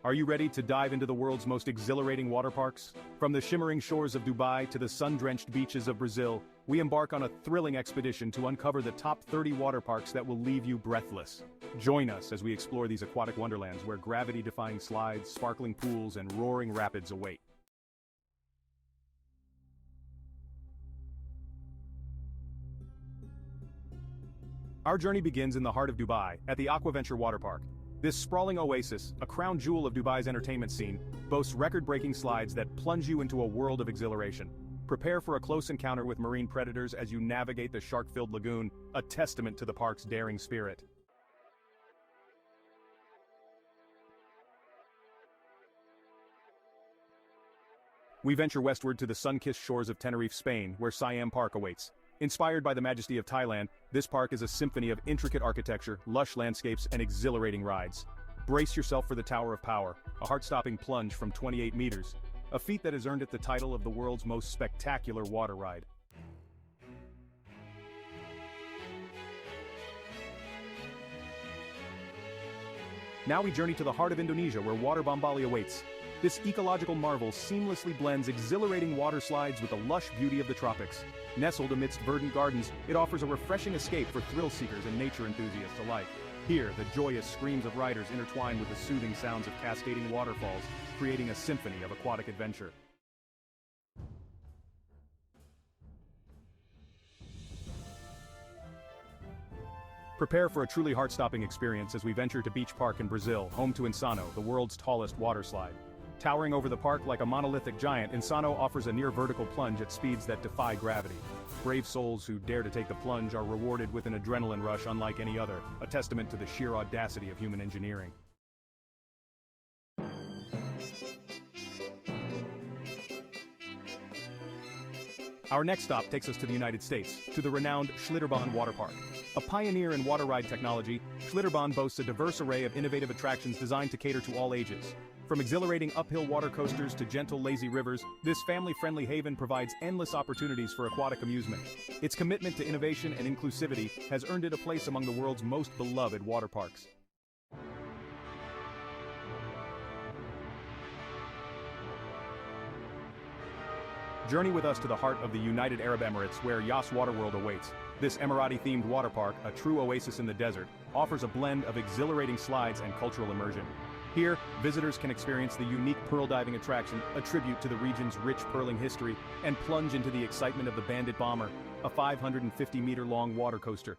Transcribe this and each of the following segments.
Are you ready to dive into the world's most exhilarating water parks? From the shimmering shores of Dubai to the sun-drenched beaches of Brazil, we embark on a thrilling expedition to uncover the top 30 water parks that will leave you breathless. Join us as we explore these aquatic wonderlands where gravity-defying slides, sparkling pools, and roaring rapids await. Our journey begins in the heart of Dubai, at the Aquaventure Water Park. This sprawling oasis, a crown jewel of Dubai's entertainment scene, boasts record-breaking slides that plunge you into a world of exhilaration. Prepare for a close encounter with marine predators as you navigate the shark-filled lagoon, a testament to the park's daring spirit. We venture westward to the sun-kissed shores of Tenerife, Spain, where Siam Park awaits. Inspired by the majesty of Thailand, this park is a symphony of intricate architecture, lush landscapes, and exhilarating rides. Brace yourself for the Tower of Power, a heart-stopping plunge from 28 meters, a feat that has earned it the title of the world's most spectacular water ride. Now we journey to the heart of Indonesia where Water Bali awaits. This ecological marvel seamlessly blends exhilarating water slides with the lush beauty of the tropics. Nestled amidst verdant gardens, it offers a refreshing escape for thrill seekers and nature enthusiasts alike. Here, the joyous screams of riders intertwine with the soothing sounds of cascading waterfalls, creating a symphony of aquatic adventure. Prepare for a truly heart-stopping experience as we venture to Beach Park in Brazil, home to Insano, the world's tallest water slide. Towering over the park like a monolithic giant, Insano offers a near-vertical plunge at speeds that defy gravity. Brave souls who dare to take the plunge are rewarded with an adrenaline rush unlike any other, a testament to the sheer audacity of human engineering. Our next stop takes us to the United States, to the renowned Schlitterbahn Water Park. A pioneer in water ride technology, Schlitterbahn boasts a diverse array of innovative attractions designed to cater to all ages. From exhilarating uphill water coasters to gentle lazy rivers, this family-friendly haven provides endless opportunities for aquatic amusement. Its commitment to innovation and inclusivity has earned it a place among the world's most beloved water parks. Journey with us to the heart of the United Arab Emirates where Yas Waterworld awaits. This Emirati-themed water park, a true oasis in the desert, offers a blend of exhilarating slides and cultural immersion. Here, visitors can experience the unique pearl diving attraction, a tribute to the region's rich pearling history, and plunge into the excitement of the Bandit Bomber, a 550-meter-long water coaster.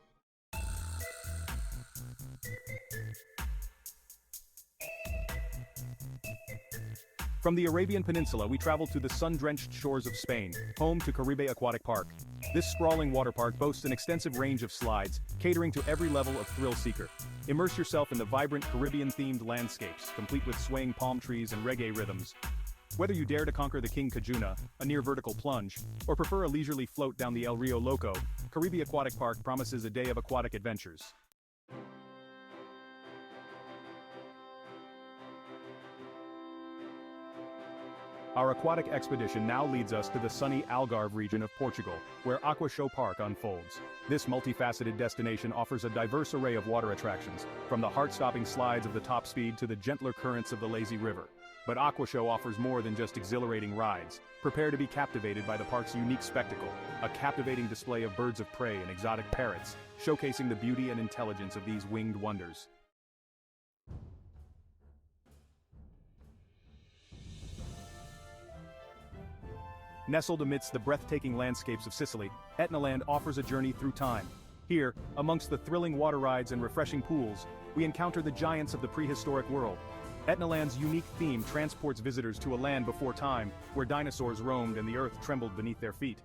From the Arabian Peninsula, we travel to the sun-drenched shores of Spain, home to Caribe Aquatic Park. This sprawling water park boasts an extensive range of slides, catering to every level of thrill seeker. Immerse yourself in the vibrant Caribbean-themed landscapes, complete with swaying palm trees and reggae rhythms. Whether you dare to conquer the King Cajuna, a near-vertical plunge, or prefer a leisurely float down the El Rio Loco, Caribe Aquatic Park promises a day of aquatic adventures. Our aquatic expedition now leads us to the sunny Algarve region of Portugal, where Aquashow Park unfolds. This multifaceted destination offers a diverse array of water attractions, from the heart-stopping slides of the top speed to the gentler currents of the lazy river. But Aquashow offers more than just exhilarating rides. Prepare to be captivated by the park's unique spectacle, a captivating display of birds of prey and exotic parrots, showcasing the beauty and intelligence of these winged wonders. Nestled amidst the breathtaking landscapes of Sicily, Etnaland offers a journey through time. Here, amongst the thrilling water rides and refreshing pools, we encounter the giants of the prehistoric world. Etnaland's unique theme transports visitors to a land before time, where dinosaurs roamed and the earth trembled beneath their feet.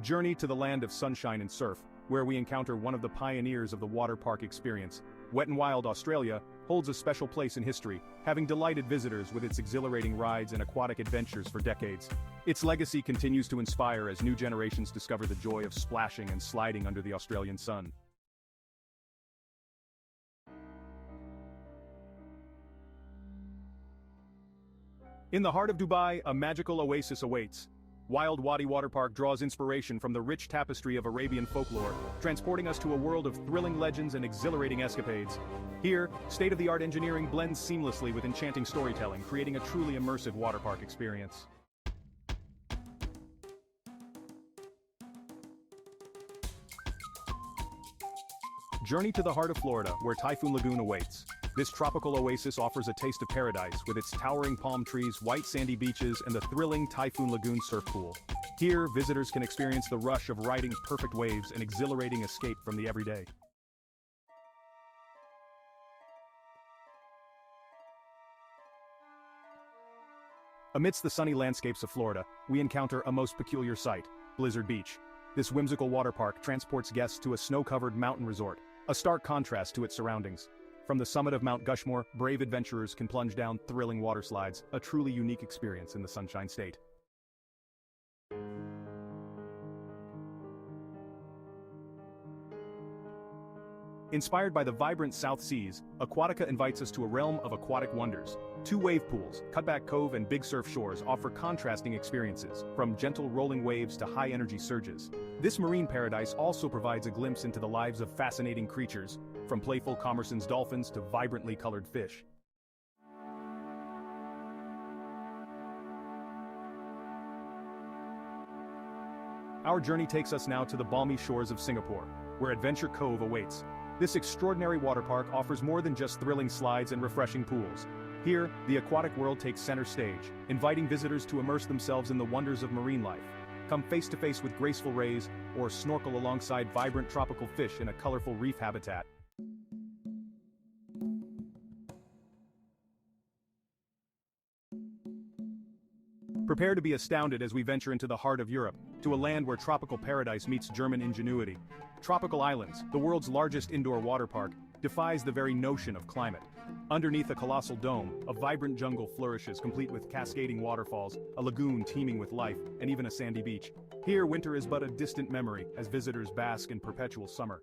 Journey to the land of sunshine and surf, where we encounter one of the pioneers of the water park experience. Wet n Wild Australia holds a special place in history, having delighted visitors with its exhilarating rides and aquatic adventures for decades. Its legacy continues to inspire as new generations discover the joy of splashing and sliding under the Australian sun. In the heart of Dubai, a magical oasis awaits. Wild Wadi Water Park draws inspiration from the rich tapestry of Arabian folklore, transporting us to a world of thrilling legends and exhilarating escapades. Here, state-of-the-art engineering blends seamlessly with enchanting storytelling, creating a truly immersive water park experience. Journey to the heart of Florida, where Typhoon Lagoon awaits. This tropical oasis offers a taste of paradise with its towering palm trees, white sandy beaches, and the thrilling Typhoon Lagoon surf pool. Here, visitors can experience the rush of riding perfect waves and exhilarating escape from the everyday. Amidst the sunny landscapes of Florida, we encounter a most peculiar sight, Blizzard Beach. This whimsical water park transports guests to a snow-covered mountain resort, a stark contrast to its surroundings. From the summit of Mount Gushmore, brave adventurers can plunge down thrilling water slides, a truly unique experience in the Sunshine State. Inspired by the vibrant South Seas, Aquatica invites us to a realm of aquatic wonders. Two wave pools, Cutback Cove and Big Surf Shores offer contrasting experiences, from gentle rolling waves to high-energy surges. This marine paradise also provides a glimpse into the lives of fascinating creatures, from playful Commerson's dolphins to vibrantly colored fish. Our journey takes us now to the balmy shores of Singapore, where Adventure Cove awaits. This extraordinary water park offers more than just thrilling slides and refreshing pools. Here, the aquatic world takes center stage, inviting visitors to immerse themselves in the wonders of marine life. Come face to face with graceful rays, or snorkel alongside vibrant tropical fish in a colorful reef habitat. Prepare to be astounded as we venture into the heart of Europe, to a land where tropical paradise meets German ingenuity. Tropical Islands, the world's largest indoor water park, defies the very notion of climate. Underneath a colossal dome, a vibrant jungle flourishes, complete with cascading waterfalls, a lagoon teeming with life, and even a sandy beach. Here, winter is but a distant memory, as visitors bask in perpetual summer.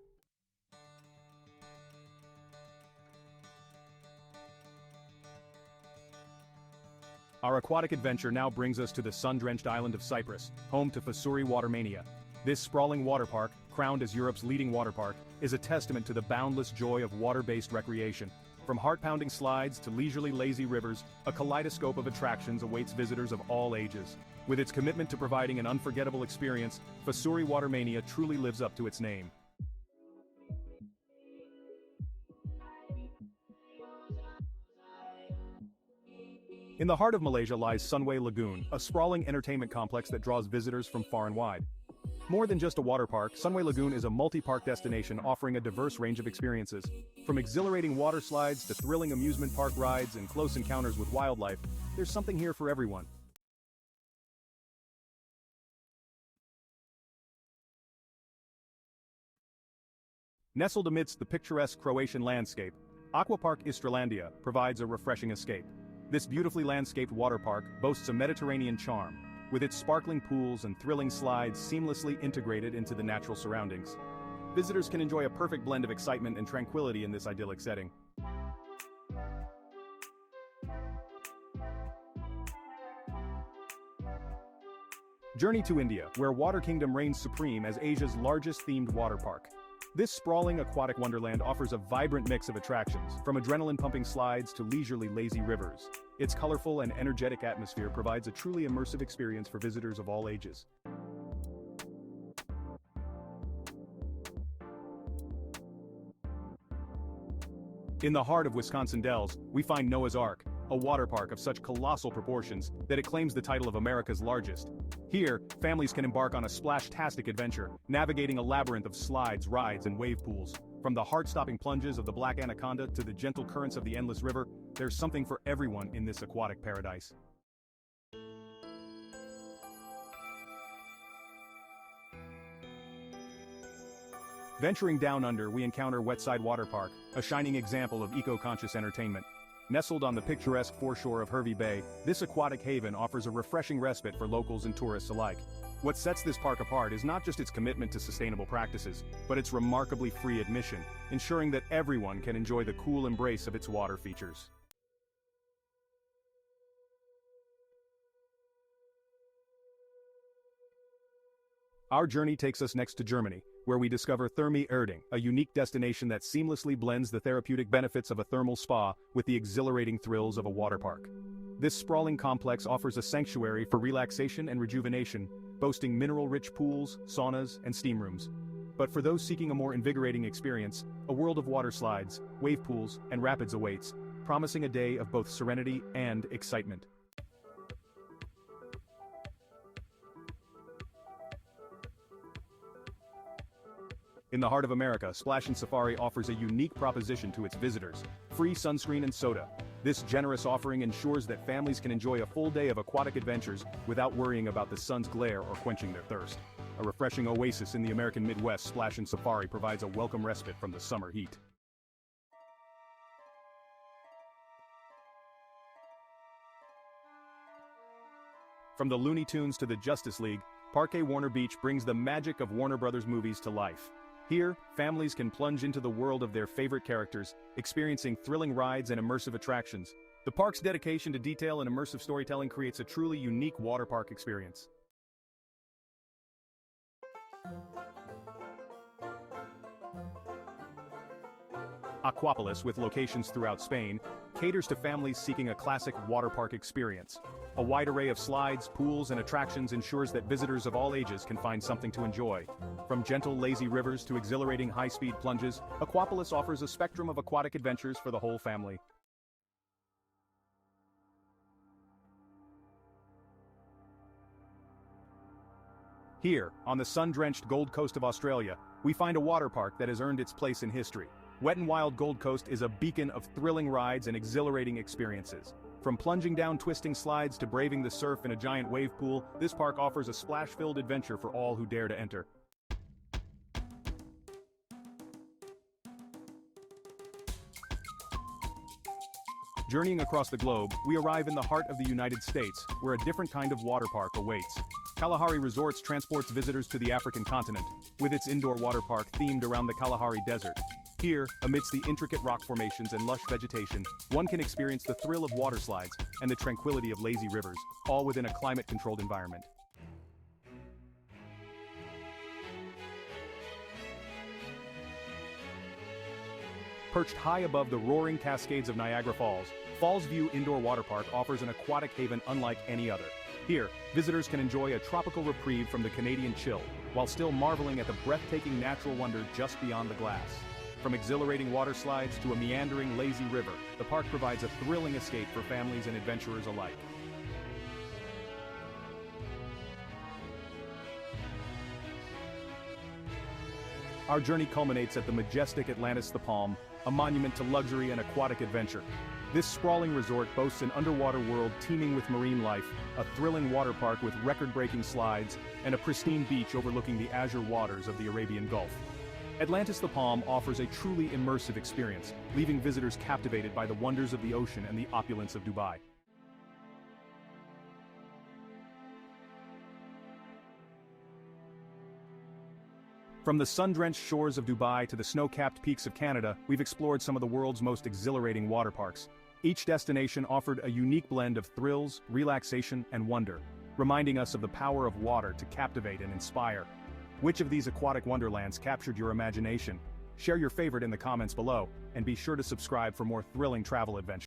Our aquatic adventure now brings us to the sun-drenched island of Cyprus, home to Fasuri Watermania. This sprawling water park, crowned as Europe's leading water park, is a testament to the boundless joy of water-based recreation. From heart-pounding slides to leisurely lazy rivers, a kaleidoscope of attractions awaits visitors of all ages. With its commitment to providing an unforgettable experience, Fasuri Watermania truly lives up to its name. In the heart of Malaysia lies Sunway Lagoon, a sprawling entertainment complex that draws visitors from far and wide. More than just a water park, Sunway Lagoon is a multi-park destination offering a diverse range of experiences. From exhilarating water slides to thrilling amusement park rides and close encounters with wildlife, there's something here for everyone. Nestled amidst the picturesque Croatian landscape, Aquapark Istralandia provides a refreshing escape. This beautifully landscaped water park boasts a Mediterranean charm, with its sparkling pools and thrilling slides seamlessly integrated into the natural surroundings. Visitors can enjoy a perfect blend of excitement and tranquility in this idyllic setting. Journey to India, where Water Kingdom reigns supreme as Asia's largest themed water park. This sprawling aquatic wonderland offers a vibrant mix of attractions, from adrenaline-pumping slides to leisurely lazy rivers. Its colorful and energetic atmosphere provides a truly immersive experience for visitors of all ages. In the heart of Wisconsin Dells, we find Noah's Ark, a water park of such colossal proportions that it claims the title of America's largest. Here, families can embark on a splash-tastic adventure, navigating a labyrinth of slides, rides, and wave pools. From the heart-stopping plunges of the Black Anaconda to the gentle currents of the Endless River, there's something for everyone in this aquatic paradise. Venturing down under, we encounter Wetside Water Park, a shining example of eco-conscious entertainment. Nestled on the picturesque foreshore of Hervey Bay, this aquatic haven offers a refreshing respite for locals and tourists alike. What sets this park apart is not just its commitment to sustainable practices, but its remarkably free admission, ensuring that everyone can enjoy the cool embrace of its water features. Our journey takes us next to Germany, where we discover Therme Erding, a unique destination that seamlessly blends the therapeutic benefits of a thermal spa with the exhilarating thrills of a water park. This sprawling complex offers a sanctuary for relaxation and rejuvenation, boasting mineral-rich pools, saunas, and steam rooms. But for those seeking a more invigorating experience, a world of water slides, wave pools, and rapids awaits, promising a day of both serenity and excitement. In the heart of America, Splash and Safari offers a unique proposition to its visitors: free sunscreen and soda. This generous offering ensures that families can enjoy a full day of aquatic adventures without worrying about the sun's glare or quenching their thirst. A refreshing oasis in the American Midwest, Splash and Safari provides a welcome respite from the summer heat. From the Looney Tunes to the Justice League, Parque Warner Beach brings the magic of Warner Brothers movies to life. Here, families can plunge into the world of their favorite characters, experiencing thrilling rides and immersive attractions. The park's dedication to detail and immersive storytelling creates a truly unique water park experience. Aquapolis, with locations throughout Spain, caters to families seeking a classic water park experience. A wide array of slides, pools, and attractions ensures that visitors of all ages can find something to enjoy. From gentle, lazy rivers to exhilarating high-speed plunges, Aquapolis offers a spectrum of aquatic adventures for the whole family. Here, on the sun-drenched Gold Coast of Australia, we find a water park that has earned its place in history. Wet n Wild Gold Coast is a beacon of thrilling rides and exhilarating experiences. From plunging down twisting slides to braving the surf in a giant wave pool, this park offers a splash-filled adventure for all who dare to enter. Journeying across the globe, we arrive in the heart of the United States, where a different kind of water park awaits. Kalahari Resorts transports visitors to the African continent, with its indoor water park themed around the Kalahari Desert. Here, amidst the intricate rock formations and lush vegetation, one can experience the thrill of water slides and the tranquility of lazy rivers, all within a climate-controlled environment. Perched high above the roaring cascades of Niagara Falls, Falls View Indoor Water Park offers an aquatic haven unlike any other. Here, visitors can enjoy a tropical reprieve from the Canadian chill, while still marveling at the breathtaking natural wonder just beyond the glass. From exhilarating water slides to a meandering, lazy river, the park provides a thrilling escape for families and adventurers alike. Our journey culminates at the majestic Atlantis the Palm, a monument to luxury and aquatic adventure. This sprawling resort boasts an underwater world teeming with marine life, a thrilling water park with record-breaking slides, and a pristine beach overlooking the azure waters of the Arabian Gulf. Atlantis the Palm offers a truly immersive experience, leaving visitors captivated by the wonders of the ocean and the opulence of Dubai. From the sun-drenched shores of Dubai to the snow-capped peaks of Canada, we've explored some of the world's most exhilarating water parks. Each destination offered a unique blend of thrills, relaxation, and wonder, reminding us of the power of water to captivate and inspire. Which of these aquatic wonderlands captured your imagination? Share your favorite in the comments below, and be sure to subscribe for more thrilling travel adventures.